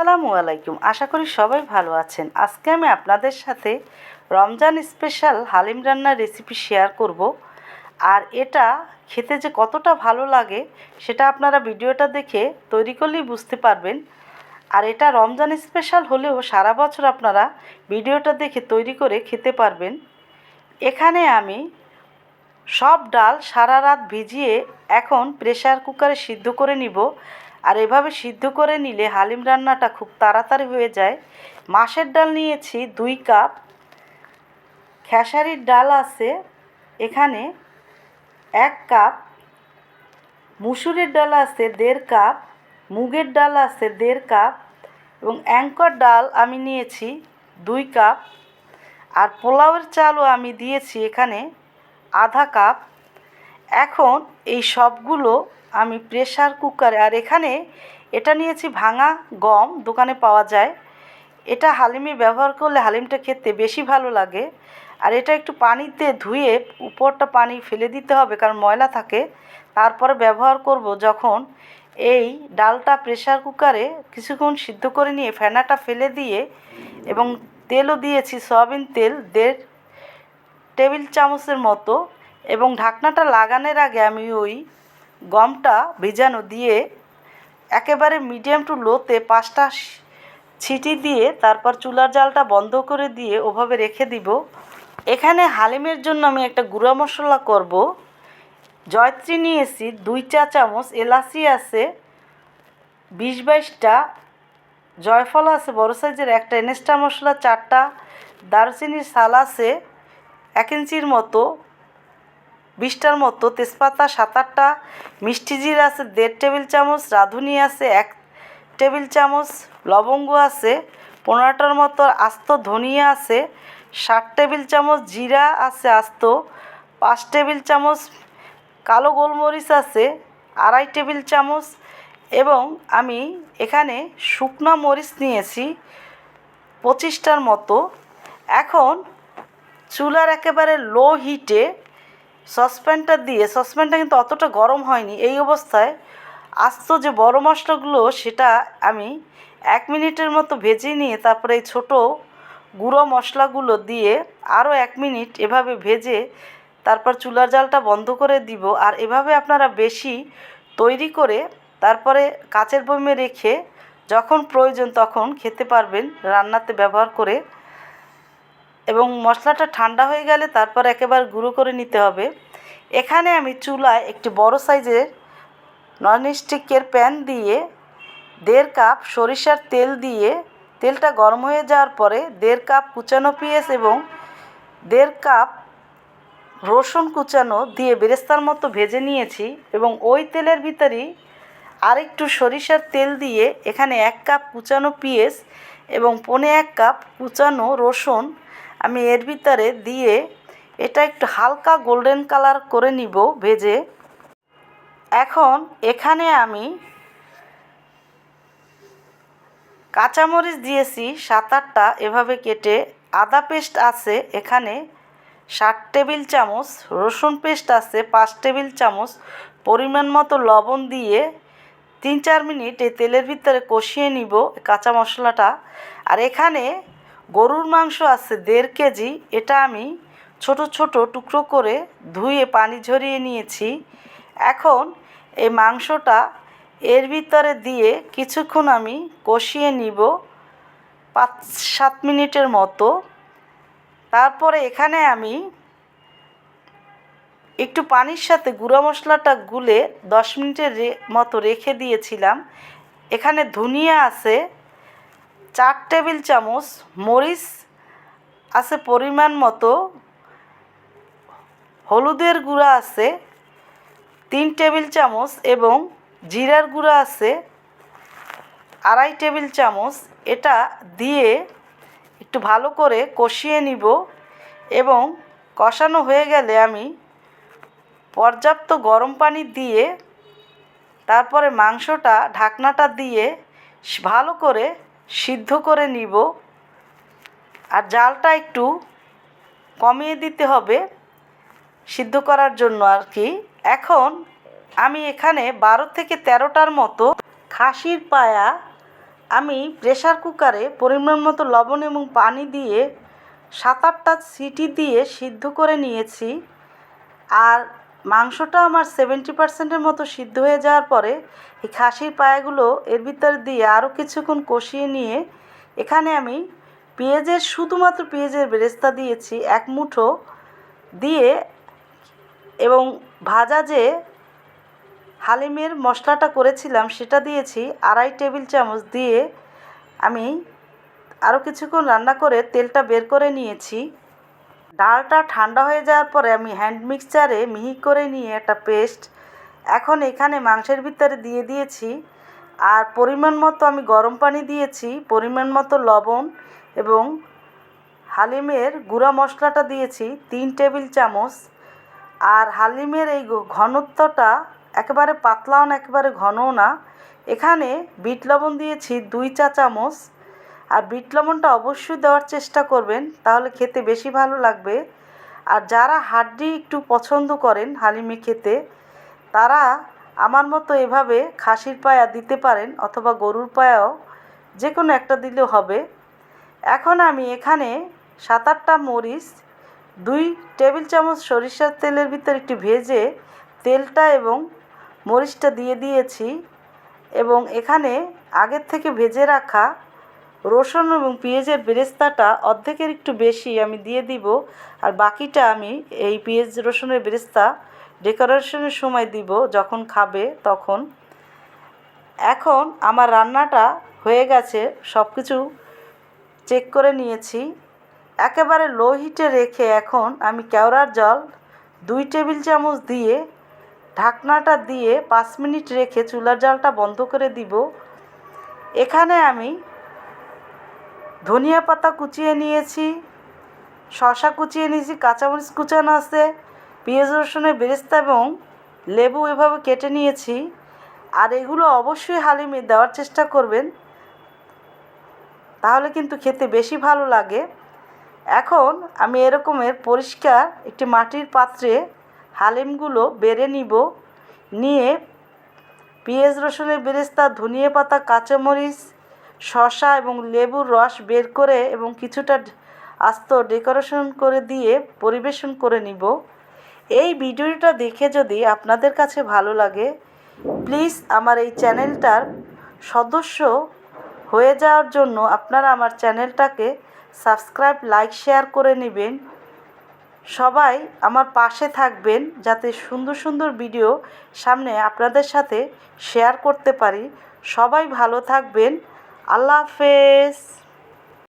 আসসালামু আলাইকুম। আশা করি সবাই ভালো আছেন। আজকে আমি আপনাদের সাথে রমজান স্পেশাল হালিম রান্নার রেসিপি শেয়ার করব। আর এটা খেতে যে কতটা ভালো লাগে সেটা আপনারা ভিডিওটা দেখে তৈরি করলেই বুঝতে পারবেন। আর এটা রমজান স্পেশাল হলেও সারা বছর আপনারা ভিডিওটা দেখে তৈরি করে খেতে পারবেন। এখানে আমি সব ডাল সারা রাত ভিজিয়ে এখন প্রেসার কুকারে সিদ্ধ করে নিব। আর এভাবে সিদ্ধ করে নিলে হালিম রান্নাটা খুব তাড়াতাড়ি হয়ে যায়। মাসের ডাল নিয়েছি 2 কাপ, খেসারির ডাল আছে এখানে 1 কাপ, মুসুরির ডাল আছে 1.5 কাপ, মুগের ডাল আছে 1.5 কাপ এবং অ্যাঙ্কর ডাল আমি নিয়েছি 2 কাপ। আর পোলাওয়ের চালও আমি দিয়েছি এখানে আধা কাপ। এখন এই সবগুলো আমি প্রেসার কুকারে, আর এখানে এটা নিয়েছি ভাঙা গম, দোকানে পাওয়া যায়। এটা হালিমে ব্যবহার করলে হালিমটা খেতে বেশি ভালো লাগে। আর এটা একটু পানিতে ধুয়ে উপরটা পানি ফেলে দিতে হবে, কারণ ময়লা থাকে। তারপরে ব্যবহার করব যখন এই ডালটা প্রেসার কুকারে কিছুক্ষণ সিদ্ধ করে নিয়ে ফেনাটা ফেলে দিয়ে, এবং তেলও দিয়েছি সয়াবিন তেল 1.5 টেবিল চামচের মতো। এবং ঢাকনাটা লাগানোর আগে আমি ওই গমটা ভিজানো দিয়ে একেবারে মিডিয়াম টু লোতে 5টা ছিটি দিয়ে তারপর চুলার জালটা বন্ধ করে দিয়ে ওভাবে রেখে দিব। এখানে হালিমের জন্য আমি একটা গুঁড়া মশলা করব। জয়ত্রী নিয়েছি 2 চা চামচ, এলাচি আছে 20-22টা, জয়ফল আছে বড় সাইজের একটা, এনেস্টা মশলা 4টা, দারুচিনির ছাল আছে 1 ইঞ্চির মতো 20টার মতো, তেজপাতা 7-8টা, মিষ্টি জিরা আছে 1.5 টেবিল চামচ, রাঁধুনি আছে 1 টেবিল চামচ, লবঙ্গ আছে 15টার মতো, আস্ত ধনিয়া আছে 60 টেবিল চামচ, জিরা আছে আস্ত 5 টেবিল চামচ, কালো গোলমরিচ আছে 2.5 টেবিল চামচ এবং আমি এখানে শুকনো মরিচ নিয়েছি 25টার মতো। এখন চুলার একেবারে লো হিটে সসপ্যানটা দিয়ে, সসপ্যানটা কিন্তু অতটা গরম হয়নি, এই অবস্থায় আস্ত যে বড় মশলাগুলো সেটা আমি 1 মিনিটের মতো ভেজে নিয়ে তারপরে এই ছোটো গুঁড়ো মশলাগুলো দিয়ে আরও 1 মিনিট এভাবে ভেজে তারপর চুলার জালটা বন্ধ করে দিব। আর এভাবে আপনারা বেশি তৈরি করে তারপরে কাচের বয়মে রেখে যখন প্রয়োজন তখন খেতে পারবেন রান্নাতে ব্যবহার করে। এবং মশলাটা ঠান্ডা হয়ে গেলে তারপর একেবারে গুঁড়ো করে নিতে হবে। এখানে আমি চুলায় একটি বড় সাইজের ননস্টিকের প্যান দিয়ে 1.5 কাপ সরিষার তেল দিয়ে, তেলটা গরম হয়ে যাওয়ার পরে 1.5 কাপ কুচানো পেঁয়াজ এবং 1.5 কাপ রসুন কুচানো দিয়ে বেরেস্তার মতো ভেজে নিয়েছি। এবং ওই তেলের ভিতরেই আরেকটু সরিষার তেল দিয়ে এখানে 1 কাপ কুচানো পেঁয়াজ এবং 1.25 কাপ কুচানো রসুন আমি এর ভিতরে দিয়ে এটা একটু হালকা গোল্ডেন কালার করে নিব ভেজে। এখন এখানে আমি কাঁচামরিচ দিয়েছি 7-8টা এভাবে কেটে, আদা পেস্ট আছে এখানে 60 টেবিল চামচ, রসুন পেস্ট আছে 5 টেবিল চামচ, পরিমাণ মতো লবণ দিয়ে 3-4 মিনিট এই তেলের ভিতরে কষিয়ে নিব কাঁচা মশলাটা। আর এখানে গরুর মাংস আছে 1.5 কেজি, এটা আমি ছোট ছোট টুকরো করে ধুয়ে পানি ঝরিয়ে নিয়েছি। এখন এই মাংসটা এর ভিতরে দিয়ে কিছুক্ষণ আমি কষিয়ে নিব 5-7 মিনিটের মতো। তারপরে এখানে আমি একটু পানির সাথে গুঁড়া মশলাটা গুলে 10 মিনিটের মতো রেখে দিয়েছিলাম। এখানে ধনিয়া আছে 4 টেবিল চামচ, মরিচ আছে পরিমাণ মতো, হলুদের গুঁড়া আছে 3 টেবিল চামচ এবং জিরার গুঁড়া আছে 2.5 টেবিল চামচ। এটা দিয়ে একটু ভালো করে কষিয়ে নিব এবং কষানো হয়ে গেলে আমি পর্যাপ্ত গরম পানি দিয়ে তারপরে মাংসটা ঢাকনাটা দিয়ে ভালো করে সিদ্ধ করে নিব। আর জালটা একটু কমিয়ে দিতে হবে সিদ্ধ করার জন্য আর কি। এখন আমি এখানে 12 থেকে 13টার মতো খাসির পায়া আমি প্রেসার কুকারে পরিমাণ মতো লবণ এবং পানি দিয়ে 7-8টা সিটি দিয়ে সিদ্ধ করে নিয়েছি। আর মাংসটা আমার 70% মতো সিদ্ধ হয়ে যাওয়ার পরে এই খাসির পায়াগুলো এর ভিতরে দিয়ে আরও কিছুক্ষণ কষিয়ে নিয়ে এখানে আমি শুধুমাত্র পেঁয়াজের বেরেস্তা দিয়েছি 1 মুঠো দিয়ে, এবং ভাজা যে হালিমের মশলাটা করেছিলাম সেটা দিয়েছি 2.5 টেবিল চামচ দিয়ে আমি আরও কিছুক্ষণ রান্না করে তেলটা বের করে নিয়েছি। ডালটা ঠান্ডা হয়ে যাওয়ার পরে আমি হ্যান্ড মিক্সচারে মিহি করে নিয়ে একটা পেস্ট এখন এখানে মাংসের ভিতরে দিয়ে দিয়েছি। আর পরিমাণ মতো আমি গরম পানি দিয়েছি, পরিমাণ মতো লবণ এবং হালিমের গুঁড়া মশলাটা দিয়েছি 3 টেবিল চামচ। আর হালিমের এই ঘনত্বটা একেবারে পাতলাও না একেবারে ঘনও না। এখানে বিট লবণ দিয়েছি 2 চা চামচ। আর বিট লবণটা অবশ্যই দেওয়ার চেষ্টা করবেন, তাহলে খেতে বেশি ভালো লাগবে। আর যারা হাড্ডি একটু পছন্দ করেন হালিমে খেতে, তারা আমার মতো এভাবে খাসির পায়া দিতে পারেন অথবা গরুর পায়াও, যে কোনো একটা দিলেও হবে। এখন আমি এখানে 7-8টা মরিচ 2 টেবিল চামচ সরিষার তেলের ভিতর একটু ভেজে তেলটা এবং মরিচটা দিয়ে দিয়েছি। এবং এখানে আগের থেকে ভেজে রাখা রসুন এবং পেঁয়াজের বেরেস্তাটা অর্ধেকের একটু বেশি আমি দিয়ে দিব। আর বাকিটা আমি এই পেঁয়াজ রসুনের বেরেস্তা ডেকোরেশনের সময় দিব, যখন খাবে তখন। এখন আমার রান্নাটা হয়ে গেছে, সব কিছু চেক করে নিয়েছি। একেবারে লো হিটে রেখে এখন আমি কেওড়ার জল 2 টেবিল চামচ দিয়ে ঢাকনাটা দিয়ে 5 মিনিট রেখে চুলার জালটা বন্ধ করে দিব। এখানে আমি ধনিয়া পাতা কুচিয়ে নিয়েছি, শসা কুচিয়ে নিয়েছি, কাঁচামরিচ কুচানো আছে, পেঁয়াজ রসুনের বেরেস্তা এবং লেবু এভাবে কেটে নিয়েছি। আর এগুলো অবশ্যই হালিমে দেওয়ার চেষ্টা করবেন, তাহলে কিন্তু খেতে বেশি ভালো লাগে। এখন আমি এরকমের পরিষ্কার একটি মাটির পাত্রে হালিমগুলো বেড়ে নিব। নিয়ে পেঁয়াজ রসুনের বেরেস্তা, ধনিয়া পাতা, কাঁচামরিচ, শসা এবং লেবুর রস বের করে এবং কিছুটা আস্ত ডেকোরেশন করে দিয়ে পরিবেশন করে নিব। এই ভিডিওটা দেখে যদি আপনাদের কাছে ভালো লাগে, প্লিজ আমার এই চ্যানেলটার সদস্য হয়ে যাওয়ার জন্য আপনারা আমার চ্যানেলটাকে সাবস্ক্রাইব, লাইক, শেয়ার করে নেবেন। সবাই আমার পাশে থাকবেন যাতে সুন্দর সুন্দর ভিডিও সামনে আপনাদের সাথে শেয়ার করতে পারি। সবাই ভালো থাকবেন। আল্লাহ হাফেজ।